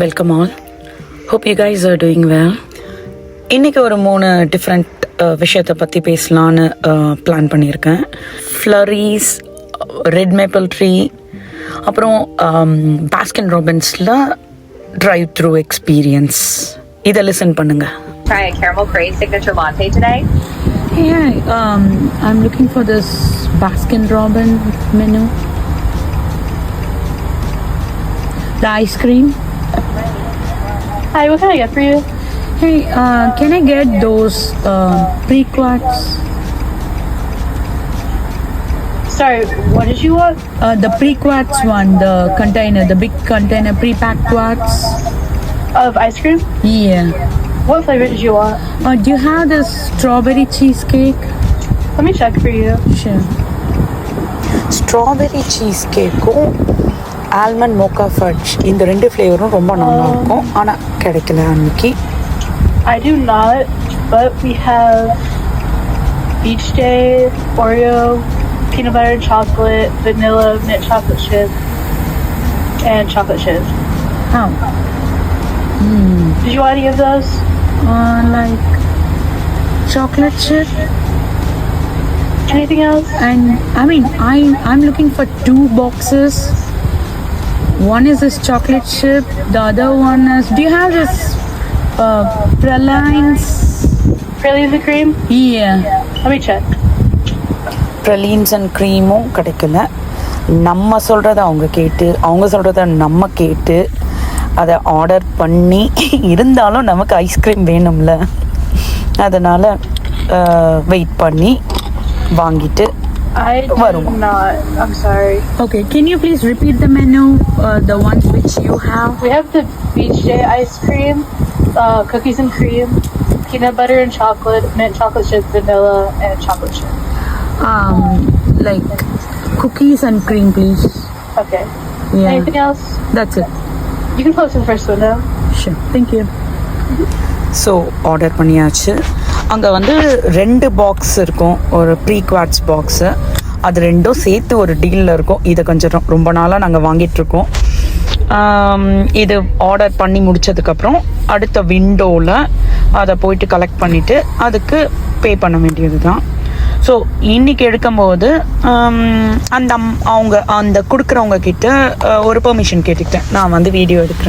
Welcome all. Hope you guys are doing well. இன்றைக்கி ஒரு 3 different விஷயத்தை பற்றி பேசலான்னு பிளான் பண்ணியிருக்கேன். ஃப்ளரீஸ், ரெட் மேப்பிள் ட்ரீ, அப்புறம் பாஸ்கின் ராபின்ஸில் ட்ரைவ் த்ரூ எக்ஸ்பீரியன்ஸ். இதை லிசன் பண்ணுங்கள். Try a caramel craze signature latte today. Hey, I'm looking for this Baskin Robbins menu. The ice cream. Hi, what can I get for you? Hey, can I get those pre-quarts? Sorry, what did you want? The pre-quarts one, the container, the big container pre-packed quarts. Of ice cream? Yeah. What flavor did you want? Do you have this strawberry cheesecake? Let me check for you. Sure. Strawberry cheese கேக்கும் almond mocha fudge, இந்த 2 ஃப்ளேவரும் ரொம்ப நல்லா இருக்கும். ஆனால் கிடைக்கல அன்னைக்கு. I do not, but we have Beach Day, Oreo, peanut butter and chocolate, vanilla, mint chocolate chip, and chocolate chip. How? Did you want any of those? Like chocolate chip. Anything else? And I'm looking for 2 boxes. One is this chocolate chip. The other one is. Do you have this pralines? Pralines and cream? Yeah. Let me check. Pralines and creamம் கிடைக்கல. நம்ம சொல்கிறத அவங்க கேட்டு, அவங்க சொல்கிறத நம்ம கேட்டு அதை ஆர்டர் பண்ணி, இருந்தாலும் நமக்கு ஐஸ்கிரீம் வேணும்ல, அதனால் வெயிட் பண்ணி வாங்கிட்டு I do not. I'm sorry. Okay, can you please repeat the menu, the ones which you have? We have the Beach Day ice cream, cookies and cream, peanut butter and chocolate, mint chocolate chip, vanilla, and chocolate chip. Like cookies and cream, please. Okay. Yeah. Anything else? That's it. You can close the first window. Sure. Thank you. So order பண்ணியாச்சு. அங்கே வந்து 2 box இருக்கும், ஒரு pre quartz box. அது 2ம் சேர்த்து ஒரு டீலில் இருக்கும். இதை கொஞ்சம் ரொம்ப நாளாக நாங்கள் வாங்கிட்டுருக்கோம். இது ஆர்டர் பண்ணி முடித்ததுக்கப்புறம் அடுத்த விண்டோவில் அதை போயிட்டு கலெக்ட் பண்ணிவிட்டு அதுக்கு பே பண்ண வேண்டியது தான். ஸோ இன்றைக்கி எடுக்கும்போது அவங்க கொடுக்குறவங்க கிட்ட ஒரு பெர்மிஷன் கேட்டுக்கிட்டேன், நான் வந்து வீடியோ எடுக்கிறேன்